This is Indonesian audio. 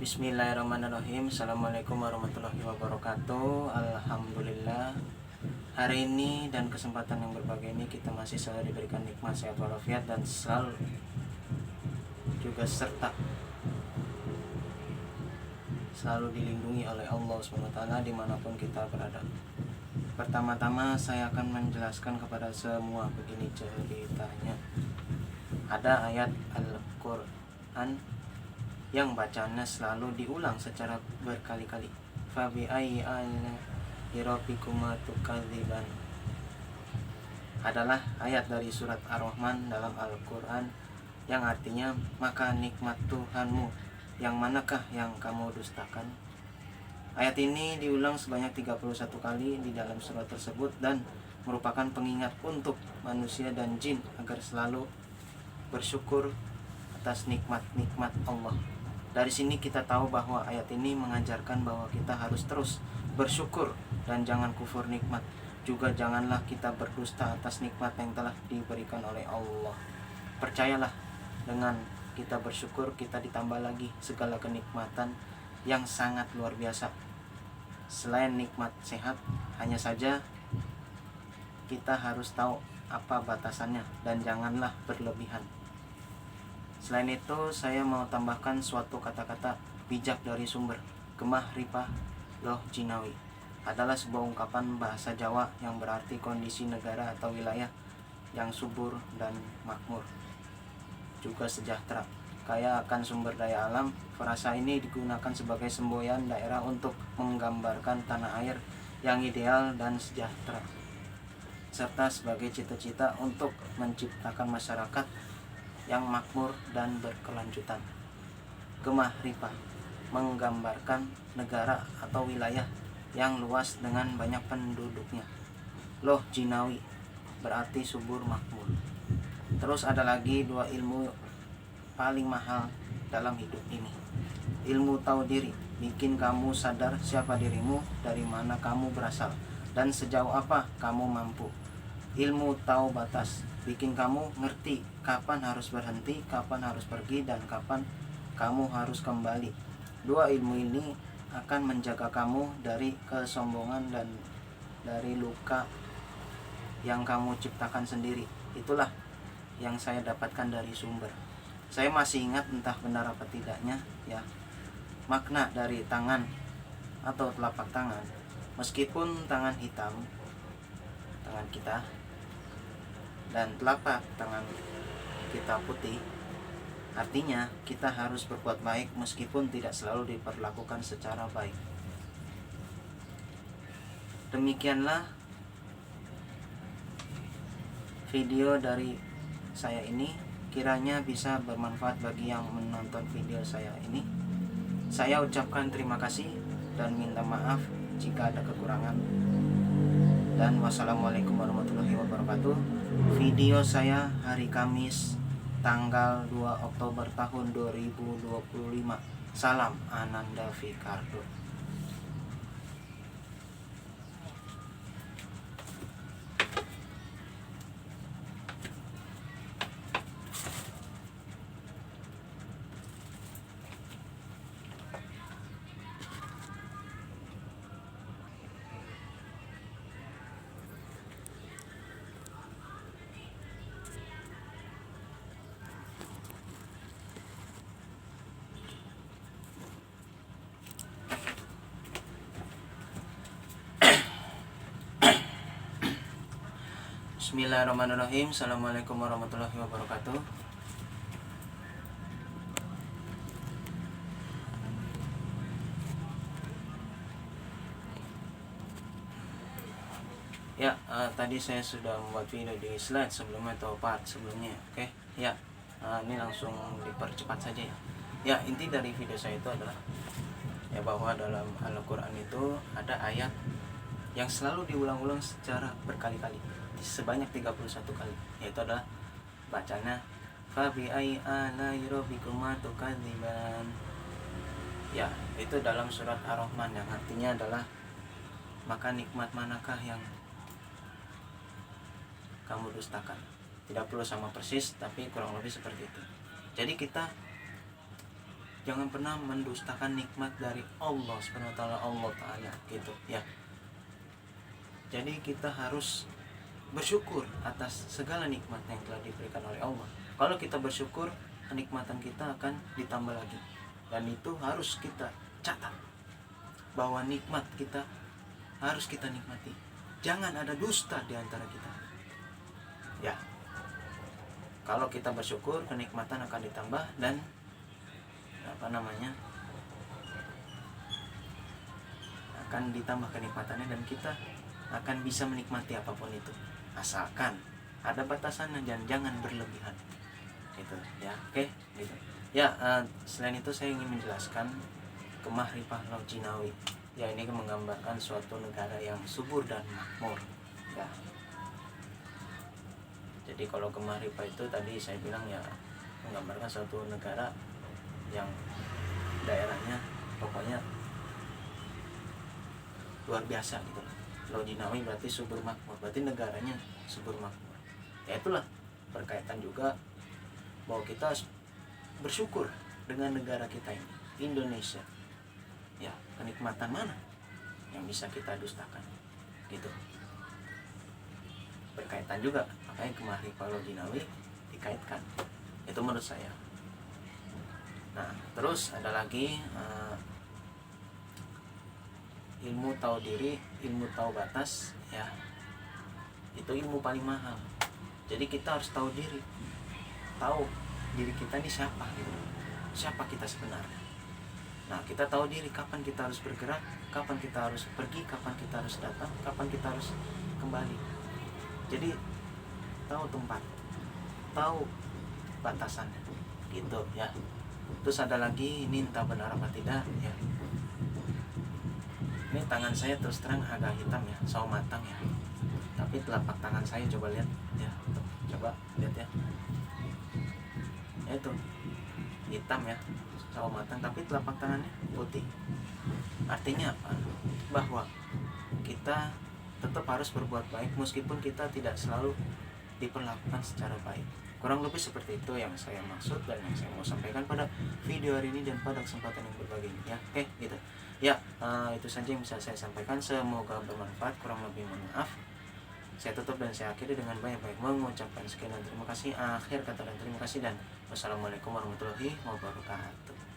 Bismillahirrahmanirrahim. Assalamualaikum warahmatullahi wabarakatuh. Alhamdulillah, hari ini dan kesempatan yang berbahagia ini kita masih selalu diberikan nikmat sehat walafiat dan selalu juga serta selalu dilindungi oleh Allah SWT dimanapun kita berada. Pertama-tama saya akan menjelaskan kepada semua begini ceritanya. Ada ayat Al-Quran yang bacanya selalu diulang secara berkali-kali. Fabi ayyi ala'i rabbikuma tukadziban adalah ayat dari surat Ar-Rahman dalam Al-Quran yang artinya, maka nikmat Tuhanmu yang manakah yang kamu dustakan. Ayat ini diulang sebanyak 31 kali di dalam surat tersebut dan merupakan pengingat untuk manusia dan jin agar selalu bersyukur atas nikmat-nikmat Allah. Dari sini kita tahu bahwa ayat ini mengajarkan bahwa kita harus terus bersyukur dan jangan kufur nikmat. Juga janganlah kita berdusta atas nikmat yang telah diberikan oleh Allah. Percayalah, dengan kita bersyukur kita ditambah lagi segala kenikmatan yang sangat luar biasa. Selain nikmat sehat, hanya saja kita harus tahu apa batasannya dan janganlah berlebihan. Selain itu, saya mau tambahkan suatu kata-kata bijak dari sumber. Gemah Ripah Loh Jinawi adalah sebuah ungkapan bahasa Jawa yang berarti kondisi negara atau wilayah yang subur dan makmur, juga sejahtera, kaya akan sumber daya alam. Frasa ini digunakan sebagai semboyan daerah untuk menggambarkan tanah air yang ideal dan sejahtera, serta sebagai cita-cita untuk menciptakan masyarakat yang makmur dan berkelanjutan. Gemah Ripah menggambarkan negara atau wilayah yang luas dengan banyak penduduknya. Loh Jinawi berarti subur makmur. Terus ada lagi dua ilmu paling mahal dalam hidup ini. Ilmu tahu diri, bikin kamu sadar siapa dirimu, dari mana kamu berasal, dan sejauh apa kamu mampu. Ilmu tahu batas, bikin kamu ngerti kapan harus berhenti, kapan harus pergi, dan kapan kamu harus kembali. Dua ilmu ini akan menjaga kamu dari kesombongan dan dari luka yang kamu ciptakan sendiri. Itulah yang saya dapatkan dari sumber. Saya masih ingat, entah benar apa tidaknya ya, makna dari tangan atau telapak tangan. Meskipun tangan hitam, tangan kita, dan telapak tangan kita putih, artinya kita harus berbuat baik meskipun tidak selalu diperlakukan secara baik. Demikianlah video dari saya ini, kiranya bisa bermanfaat bagi yang menonton video saya ini. Saya ucapkan terima kasih dan minta maaf jika ada kekurangan. Dan wassalamualaikum warahmatullahi wabarakatuh. Video saya hari Kamis tanggal 2 Oktober tahun 2025. Salam Ananda Fikardo. Bismillahirrahmanirrahim. Assalamualaikum warahmatullahi wabarakatuh. Ya, tadi saya sudah membuat video di slide sebelumnya atau part sebelumnya. Oke, ya, ini langsung dipercepat saja ya. Ya, inti dari video saya itu adalah ya bahwa dalam Al-Quran itu ada ayat yang selalu diulang-ulang secara berkali-kali, sebanyak 31 kali, yaitu adalah bacanya Fabi ayyi ala'i rabbikuma tukadziban. Ya, itu dalam surat Ar-Rahman yang artinya adalah, maka nikmat manakah yang kamu dustakan. Tidak perlu sama persis, tapi kurang lebih seperti itu. Jadi kita Jangan pernah mendustakan nikmat dari Allah Subhanahu wa taala, Allah taala gitu ya. Jadi kita harus bersyukur atas segala nikmat yang telah diberikan oleh Allah. Kalau kita bersyukur, kenikmatan kita akan ditambah lagi. Dan itu harus kita catat, bahwa nikmat kita harus kita nikmati. Jangan ada dusta di antara kita. Ya. Kalau kita bersyukur, kenikmatan akan ditambah dan akan ditambah kenikmatannya, dan kita akan bisa menikmati apapun itu, asalkan ada batasannya dan jangan berlebihan gitu ya. Oke gitu ya. Selain itu saya ingin menjelaskan Kemahripah Laut Jinawi ya. Ini menggambarkan suatu negara yang subur dan makmur ya. Jadi kalau Kemahripah itu tadi saya bilang ya, menggambarkan suatu negara yang daerahnya pokoknya luar biasa gitu. Laut Jinawi berarti subur makmur, berarti negaranya subur makmur. Ya itulah berkaitan juga bahwa kita harus bersyukur dengan negara kita ini, Indonesia. Ya, kenikmatan mana yang bisa kita dustakan? Gitu. Berkaitan juga, makanya Kemahripah Laut Jinawi dikaitkan. Itu menurut saya. Nah, terus ada lagi ilmu tahu diri, ilmu tahu batas ya. Itu ilmu paling mahal. Jadi kita harus tahu diri, tahu diri kita ini siapa gitu. Siapa kita sebenarnya. Nah, kita tahu diri, kapan kita harus bergerak, kapan kita harus pergi, kapan kita harus datang, kapan kita harus kembali. Jadi tahu tempat, tahu batasannya gitu ya. Terus ada lagi, ini entah benar apa tidak ya. Ini tangan saya terus terang agak hitam ya, sawo matang ya. Tapi telapak tangan saya coba lihat ya, coba lihat ya. Ya itu hitam ya, sawo matang, tapi telapak tangannya putih. Artinya apa? Bahwa kita tetap harus berbuat baik meskipun kita tidak selalu diperlakukan secara baik. Kurang lebih seperti itu yang saya maksud dan yang saya mau sampaikan pada video hari ini dan pada kesempatan yang berbagi ini ya. Oke gitu ya. Itu saja yang bisa saya sampaikan, semoga bermanfaat. Kurang lebih mohon maaf. Saya tutup dan saya akhiri dengan banyak-banyak mengucapkan sekian dan terima kasih. Akhir kata dan terima kasih, dan wassalamualaikum warahmatullahi wabarakatuh.